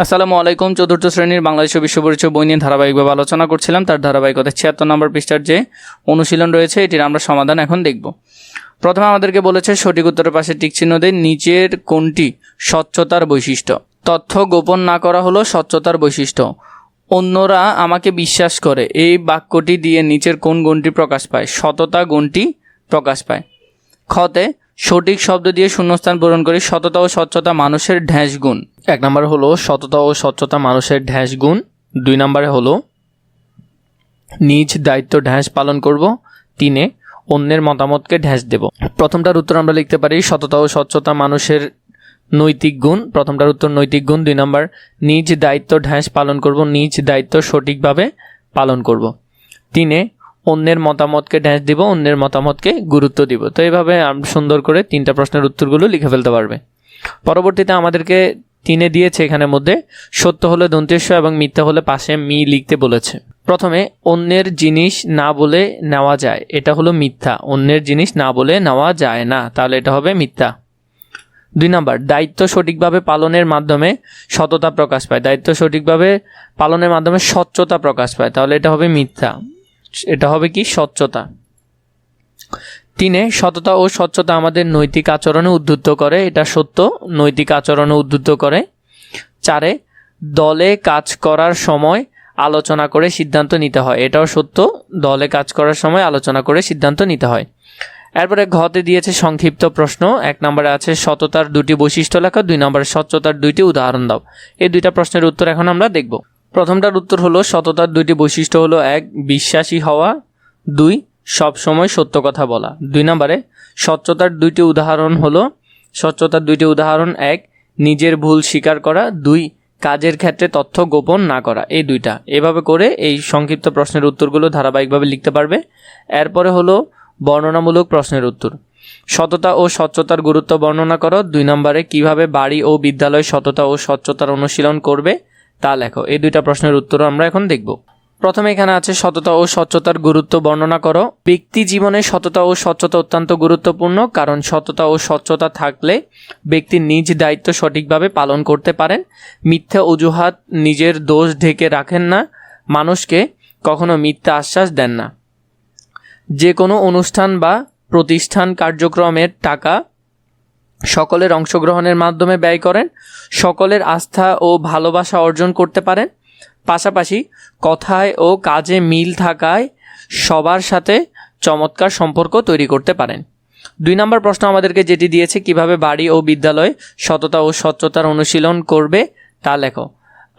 আসসালামু আলাইকুম। চতুর্থ শ্রেণীর বাংলাদেশ বিশ্ব পরিচয় বই নিয়ে ধারাবাহিকভাবে আলোচনা করছিলাম। তার ধারাবাহিকতা ৭৬ নম্বর পৃষ্ঠার যে অনুশীলন রয়েছে এটির আমরা সমাধান এখন দেখব। প্রথমে আমাদেরকে বলেছে সঠিক উত্তরের পাশে টিক চিহ্ন দিয়ে নিচের কোনটি স্বচ্ছতার বৈশিষ্ট্য। তথ্য গোপন না করা হলো স্বচ্ছতার বৈশিষ্ট্য। অন্যরা আমাকে বিশ্বাস করে, এই বাক্যটি দিয়ে নিচের কোন গুণটি প্রকাশ পায়? সততা গুণটি প্রকাশ পায়। খতে সঠিক শব্দ দিয়ে শূন্যস্থান পূরণ করি। সততা ও স্বচ্ছতা মানুষের ড্যাশ গুণ। 1 নম্বরে হলো সততা ও স্বচ্ছতা মানুষের ড্যাশ গুণ। 2 নম্বরে হলো নিজ দায়িত্ব ড্যাশ পালন করব। 3 অন্যের মতামতকে ড্যাশ দেব। প্রথমটার উত্তর আমরা লিখতে পারি সততা ও স্বচ্ছতা মানুষের নৈতিক গুণ। প্রথমটার উত্তর নৈতিক গুণ। 2 নম্বর নিজ দায়িত্ব ড্যাশ পালন করব, নিজ দায়িত্ব সঠিকভাবে পালন করব। 3 অন্যের মতামতকে ড্যাশ দিব, অন্যের মতামতকে গুরুত্ব দিব। তো এইভাবে সুন্দর করে 3টা প্রশ্নের উত্তরগুলো লিখে ফেলতে পারবে। পরবর্তীতে আমাদেরকে 3 দিয়েছে এখানের মধ্যে সত্য হলে দন্তেশ্ব এবং মিথ্যা হলে পাশে মি লিখতে বলেছে। প্রথমে অন্যের জিনিস না বলে নেওয়া যায়, এটা হলো মিথ্যা। অন্যের জিনিস না বলে নেওয়া যায় না, তাহলে এটা হবে মিথ্যা। 2 নম্বর দায়িত্ব সঠিকভাবে পালনের মাধ্যমে সততা প্রকাশ পায়, দায়িত্ব সঠিকভাবে পালনের মাধ্যমে স্বচ্ছতা প্রকাশ পায়, তাহলে এটা হবে মিথ্যা। এটা হবে কি? স্বচ্ছতা। 3 সততা ও স্বচ্ছতা আমাদের নৈতিক আচরণে উদ্বুদ্ধ করে, এটা সত্য, নৈতিক আচরণে উদ্বুদ্ধ করে। 4 দলে কাজ করার সময় আলোচনা করে সিদ্ধান্ত নিতে হয়, এটাও সত্য, দলে কাজ করার সময় আলোচনা করে সিদ্ধান্ত নিতে হয়। এরপরে ঘতে দিয়েছে সংক্ষিপ্ত প্রশ্ন। 1 নম্বরে আছে সততার 2টি বৈশিষ্ট্য লেখা, 2 নম্বরে স্বচ্ছতার 2টি উদাহরণ দাও। এই 2টা প্রশ্নের উত্তর এখন আমরা দেখব। প্রথমটার উত্তর হলো সততার 2টি বৈশিষ্ট্য হলো 1 বিশ্বাসী হওয়া, 2 সবসময় সত্য কথা বলা। 2 নম্বরে স্বচ্ছতার 2টি উদাহরণ হলো স্বচ্ছতার 2টি উদাহরণ 1 নিজের ভুল স্বীকার করা, 2 কাজের ক্ষেত্রে তথ্য গোপন না করা। এই 2টা এভাবে করে এই সংক্ষিপ্ত প্রশ্নের উত্তরগুলো ধারাবাহিকভাবে লিখতে পারবে। এরপরে হলো বর্ণনামূলক প্রশ্নের উত্তর। সততা ও স্বচ্ছতার গুরুত্ব বর্ণনা করো। 2 নম্বরে কিভাবে বাড়ি ও বিদ্যালয় সততা ও স্বচ্ছতার অনুশীলন করবে তা লেখো। এই 2টা প্রশ্নের উত্তর আমরা এখন দেখব। প্রথমে এখানে আছে সততা ও স্বচ্ছতার গুরুত্ব বর্ণনা করো। ব্যক্তি জীবনে সততা ও স্বচ্ছতা অত্যন্ত গুরুত্বপূর্ণ, কারণ সততা ও স্বচ্ছতা থাকলে ব্যক্তি নিজ দায়িত্ব সঠিকভাবে পালন করতে পারেন। মিথ্যা অজুহাত নিজের দোষ ঢেকে রাখেন না, মানুষকে কখনো মিথ্যা আশ্বাস দেন না। যে কোনো অনুষ্ঠান বা প্রতিষ্ঠান কার্যক্রমের টাকা সকলের অংশগ্রহণের মাধ্যমে ব্যয় করেন, সকলের আস্থা ও ভালোবাসা অর্জন করতে পারেন। পাশাপাশি কথায় ও কাজে মিল থাকায় সবার সাথে চমৎকার সম্পর্ক তৈরি করতে পারেন। 2 নম্বর প্রশ্ন আমাদেরকে যেটি দিয়েছে কিভাবে বাড়ি ও বিদ্যালয় সততা ও স্বচ্ছতার অনুশীলন করবে তা লেখো।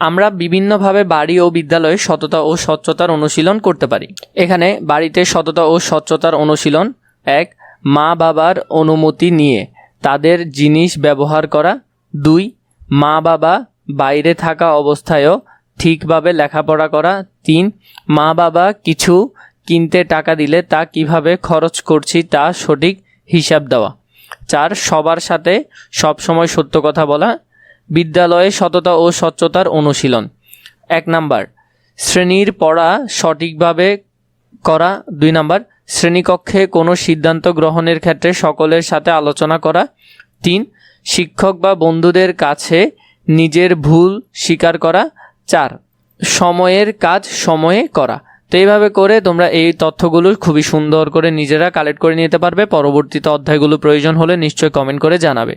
আমরা বিভিন্নভাবে বাড়ি ও বিদ্যালয়ে সততা ও স্বচ্ছতার অনুশীলন করতে পারি। এখানে বাড়িতে সততা ও স্বচ্ছতার অনুশীলন 1 মা বাবার অনুমতি নিয়ে তাদের জিনিস ব্যবহার করা, 2 মা বাবা বাইরে থাকা অবস্থায়ও ঠিকভাবে লেখাপড়া করা, 3 মা বাবা কিছু কিনতে টাকা দিলে তা কিভাবে খরচ করছি তা সঠিক হিসাব দেওয়া, 4 সবার সাথে সবসময় সত্য কথা বলা। বিদ্যালয়ে সততা ও স্বচ্ছতার অনুশীলন। 1 নম্বর শ্রেণীর পড়া সঠিকভাবে করা, 2 নম্বর শ্রেণীকক্ষে কোনো সিদ্ধান্ত গ্রহণের ক্ষেত্রে সকলের সাথে আলোচনা করা, 3 শিক্ষক বা বন্ধুদের কাছে নিজের ভুল স্বীকার করা, 4 সময়ের কাজ সময়ে করা। তো এইভাবে করে তোমরা এই তথ্যগুলো খুবই সুন্দর করে নিজেরা কালেক্ট করে নিতে পারবে। পরবর্তীতে অধ্যায়গুলো প্রয়োজন হলে নিশ্চয়ই কমেন্ট করে জানাবে।